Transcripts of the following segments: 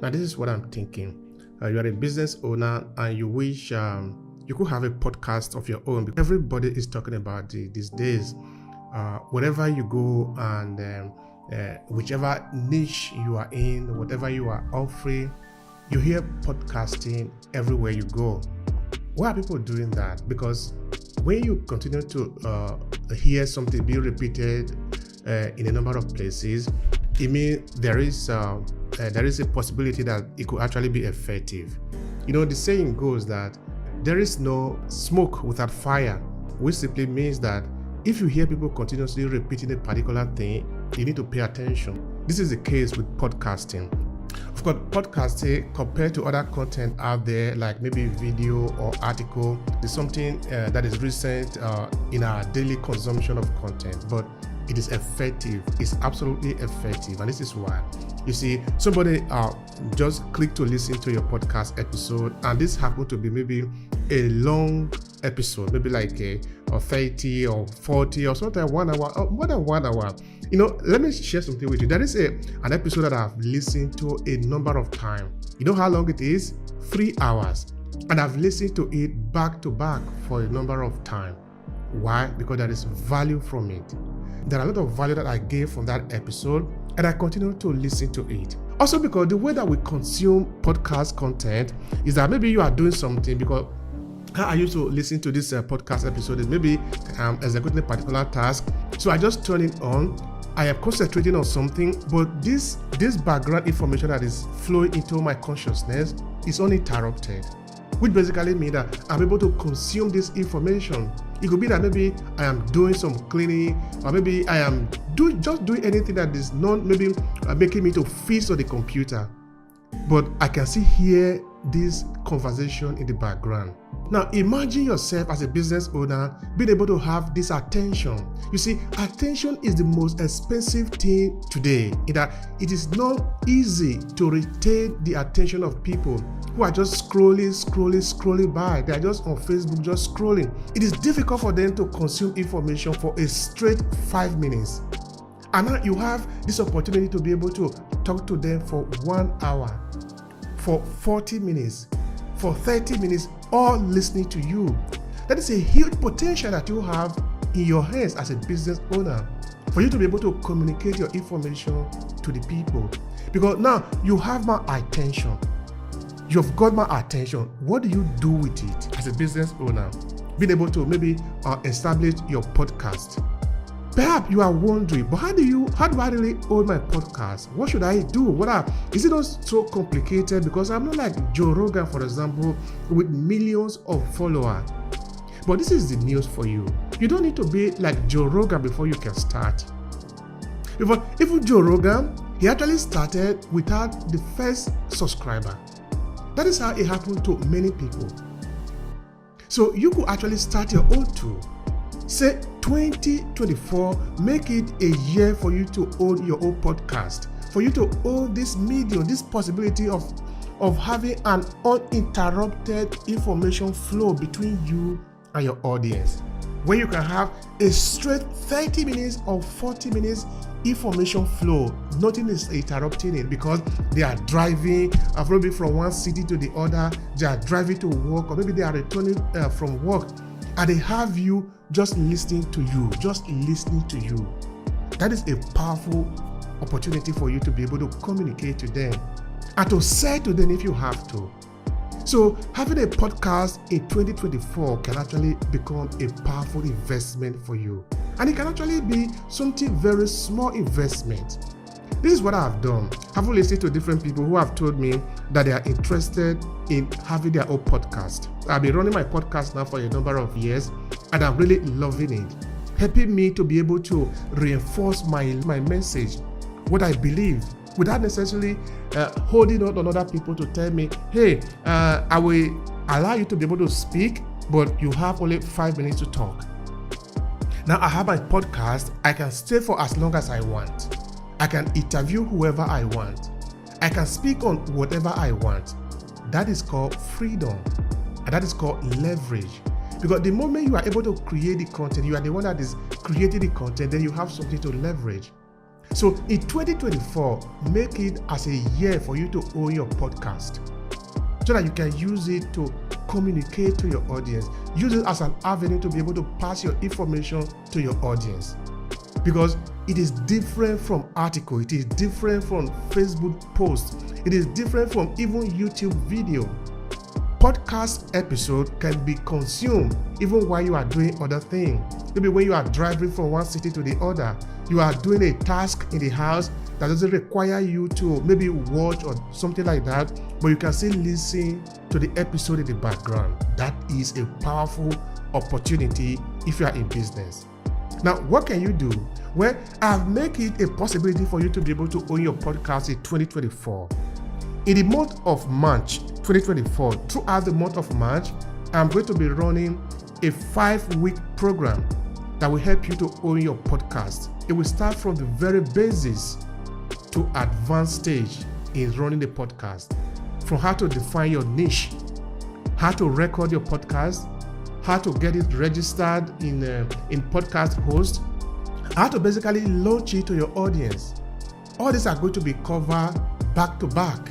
Now, this is what I'm thinking. You are a business owner and you wish you could have a podcast of your own. Everybody is talking about it these days. Wherever you go and whichever niche you are in, whatever you are offering, you hear podcasting everywhere you go. Why are people doing that? Because when you continue to hear something being repeated in a number of places, it means there is a possibility that it could actually be effective. You know, the saying goes that there is no smoke without fire, which simply means that if you hear people continuously repeating a particular thing, you need to pay attention. This is the case with podcasting. Of course, podcasting compared to other content out there, like maybe video or article, is something that is recent in our daily consumption of content, but it is effective. It's absolutely effective, and this is why. You see, somebody just click to listen to your podcast episode, and this happened to be maybe a long episode, maybe like a 30 or 40 or something, 1 hour, or more than 1 hour. You know, let me share something with you. There is an episode that I've listened to a number of times. You know how long it is? 3 hours. And I've listened to it back to back for a number of times. Why? Because there is value from it. There are a lot of value that I gave from that episode, and I continue to listen to it. Also, because the way that we consume podcast content is that maybe you are doing something, because how I used to listen to this podcast episode is maybe I'm executing a particular task. So I just turn it on. I am concentrating on something, but this background information that is flowing into my consciousness is uninterrupted, which basically means that I'm able to consume this information. It could be that maybe I am doing some cleaning, or maybe I am just doing anything that is not maybe making me to feast on the computer. But I can still hear this conversation in the background. Now, imagine yourself as a business owner being able to have this attention. You see, attention is the most expensive thing today, in that it is not easy to retain the attention of people who are just scrolling by. They are just on Facebook, just scrolling. It is difficult for them to consume information for a straight 5 minutes. And now you have this opportunity to be able to talk to them for 1 hour, for 40 minutes, for 30 minutes, all listening to you. That is a huge potential that you have in your hands as a business owner, for you to be able to communicate your information to the people. Because now you have my attention. You've got my attention. What do you do with it as a business owner? Being able to maybe establish your podcast. Perhaps you are wondering, but how do I really own my podcast? What should I do? Is it not so complicated? Because I'm not like Joe Rogan, for example, with millions of followers. But this is the news for you. You don't need to be like Joe Rogan before you can start. Even Joe Rogan, he actually started without the first subscriber. That is how it happened to many people. So you could actually start your own too. Say 2024, make it a year for you to own your own podcast, for you to own this medium, this possibility of having an uninterrupted information flow between you and your audience, where you can have a straight 30 minutes or 40 minutes information flow. Nothing is interrupting it, because they are driving probably from one city to the other, they are driving to work, or maybe they are returning from work, and they have you just listening to you. That is a powerful opportunity for you to be able to communicate to them and to say to them if you have to. So having a podcast in 2024 can actually become a powerful investment for you. And it can actually be something very small investment. This is what I have done. I've listened to different people who have told me that they are interested in having their own podcast. I've been running my podcast now for a number of years, and I'm really loving it, helping me to be able to reinforce my message, what I believe, without necessarily holding on other people to tell me, hey, I will allow you to be able to speak, but you have only 5 minutes to talk. Now I have my podcast. I can stay for as long as I want. I can interview whoever I want. I can speak on whatever I want. That is called freedom, and that is called leverage. Because the moment you are able to create the content, you are the one that is creating the content, then you have something to leverage. So in 2024, make it as a year for you to own your podcast so that you can use it to communicate to your audience. Use it as an avenue to be able to pass your information to your audience. Because it is different from article, it is different from Facebook posts, it is different from even YouTube video. Podcast episode can be consumed even while you are doing other things. Maybe when you are driving from one city to the other, you are doing a task in the house that doesn't require you to maybe watch or something like that, but you can still listen to the episode in the background. That is a powerful opportunity if you are in business. Now, what can you do? Well, I've made it a possibility for you to be able to own your podcast in 2024. In the month of March 2024, throughout the month of March, I'm going to be running a 5-week program that will help you to own your podcast. It will start from the very basis to advanced stage in running the podcast. From how to define your niche, how to record your podcast, how to get it registered in podcast host, how to basically launch it to your audience. All these are going to be covered back to back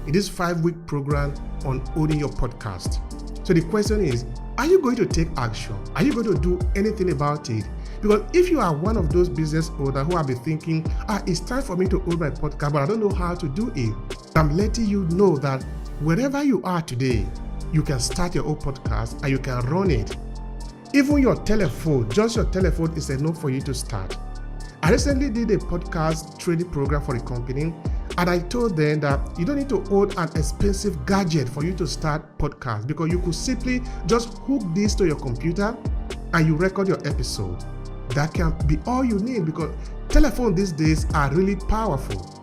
in this 5-week program on owning your podcast. So the question is, are you going to take action? Are you going to do anything about it? Because if you are one of those business owners who have been thinking, it's time for me to own my podcast, but I don't know how to do it, I'm letting you know that wherever you are today, you can start your own podcast and you can run it. Even your telephone, just your telephone is enough for you to start. I recently did a podcast training program for a company, and I told them that you don't need to own an expensive gadget for you to start podcast, because you could simply just hook this to your computer and you record your episode. That can be all you need, because telephones these days are really powerful.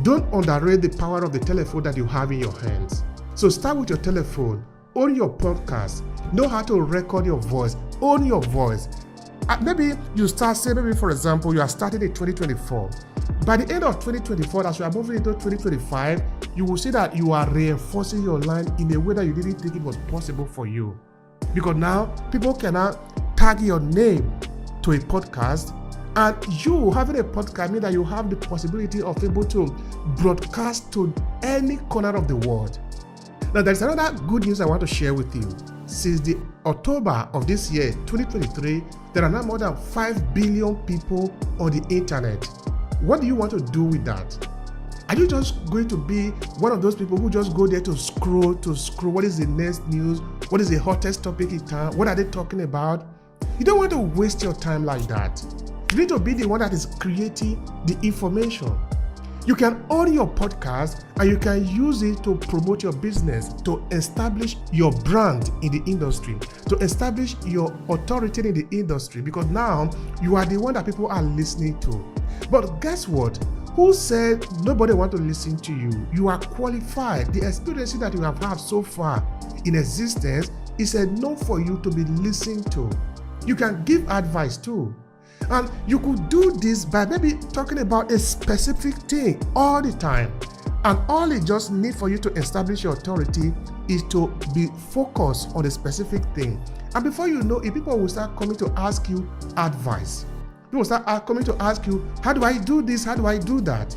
Don't underrate the power of the telephone that you have in your hands. So start with your telephone, own your podcast, know how to record your voice, own your voice. Maybe you start, say maybe for example, you are starting in 2024. By the end of 2024, as you are moving into 2025, you will see that you are reinforcing your line in a way that you didn't think it was possible for you. Because now people cannot tag your name to a podcast, and you having a podcast means that you have the possibility of able to broadcast to any corner of the world. Now, there's another good news I want to share with you. Since the October of this year, 2023, there are now more than 5 billion people on the internet. What do you want to do with that? Are you just going to be one of those people who just go there to scroll? What is the next news? What is the hottest topic in town? What are they talking about? You don't want to waste your time like that. You need to be the one that is creating the information. You can own your podcast and you can use it to promote your business, to establish your brand in the industry, to establish your authority in the industry, because now you are the one that people are listening to. But guess what? Who said nobody wants to listen to you? You are qualified. The experience that you have had so far in existence is enough for you to be listened to. You can give advice too. And you could do this by maybe talking about a specific thing all the time. And all it just needs for you to establish your authority is to be focused on a specific thing. And before you know it, people will start coming to ask you advice. People will start coming to ask you, how do I do this? How do I do that?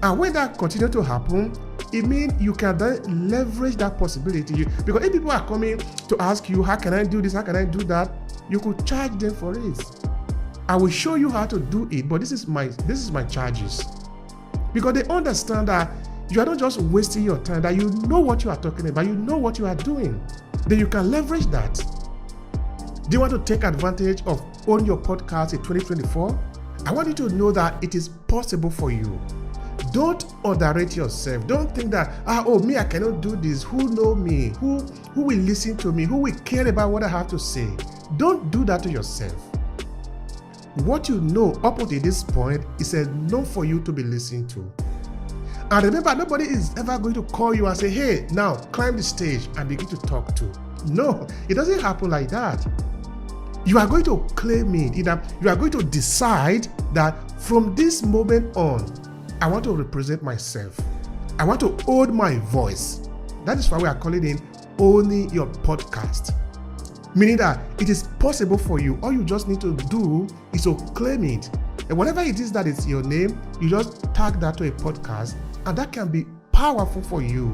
And when that continues to happen, it means you can then leverage that possibility. Because if people are coming to ask you, how can I do this? How can I do that? You could charge them for it. I will show you how to do it, but this is my charges. Because they understand that you are not just wasting your time, that you know what you are talking about, you know what you are doing. Then you can leverage that. Do you want to take advantage of own your podcast in 2024? I want you to know that it is possible for you. Don't underrate yourself. Don't think that, me, I cannot do this. Who know me? Who will listen to me? Who will care about what I have to say? Don't do that to yourself. What you know up until this point is enough for you to be listened to. And remember, nobody is ever going to call you and say, hey, now climb the stage and begin to talk to. No, it doesn't happen like that. You are going to claim it. You are going to decide that from this moment on, I want to represent myself. I want to own my voice. That is why we are calling it owning your podcast. Meaning that it is possible for you. All you just need to do is to claim it. And whatever it is that is your name, you just tag that to a podcast, and that can be powerful for you.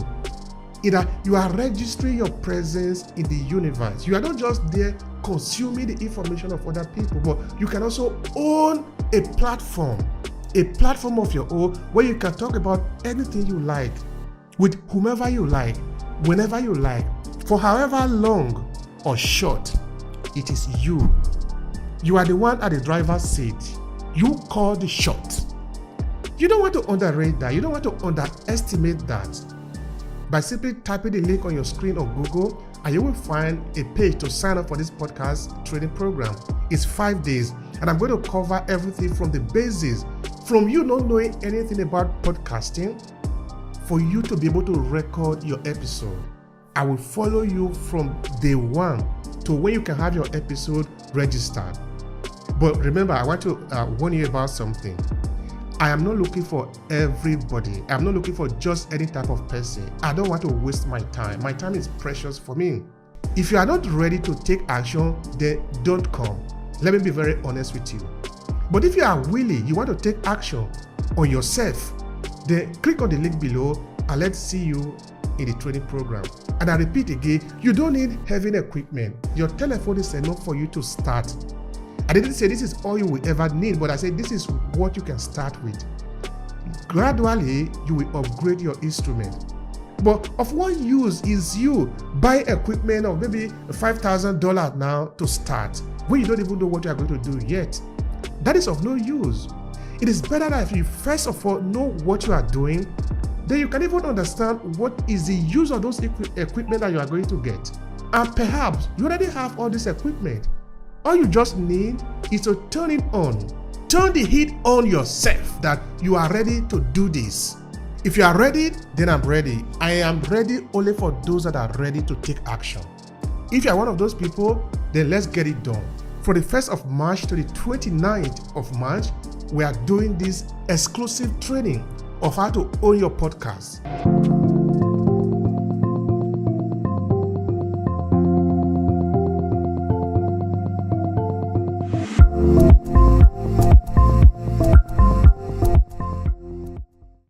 Either you are registering your presence in the universe. You are not just there consuming the information of other people, but you can also own a platform of your own where you can talk about anything you like, with whomever you like, whenever you like, for however long or short. It is you. You are the one at the driver's seat. You call the shot. You don't want to underrate that. You don't want to underestimate that. By simply typing the link on your screen on Google, and you will find a page to sign up for this podcast training program. It's 5 days, and I'm going to cover everything from the basics, from you not knowing anything about podcasting, for you to be able to record your episode. I will follow you from day one to when you can have your episode registered. But remember, I want to warn you about something. I am not looking for everybody. I'm not looking for just any type of person. I don't want to waste my time. My time is precious for me. If you are not ready to take action, then don't come. Let me be very honest with you. But if you are willing, you want to take action on yourself, then click on the link below and let's see you in the training program. And I repeat again, you don't need heavy equipment. Your telephone is enough for you to start. I didn't say this is all you will ever need, but I said this is what you can start with. Gradually, you will upgrade your instrument. But of what use is you buy equipment of maybe $5,000 now to start when you don't even know what you are going to do yet? That is of no use. It is better that if you first of all know what you are doing, then you can even understand what is the use of those equipment that you are going to get. And perhaps you already have all this equipment. All you just need is to turn it on. Turn the heat on yourself that you are ready to do this. If you are ready, then I'm ready. I am ready only for those that are ready to take action. If you are one of those people, then let's get it done. From the 1st of March to the 29th of March, we are doing this exclusive training of how to own your podcast.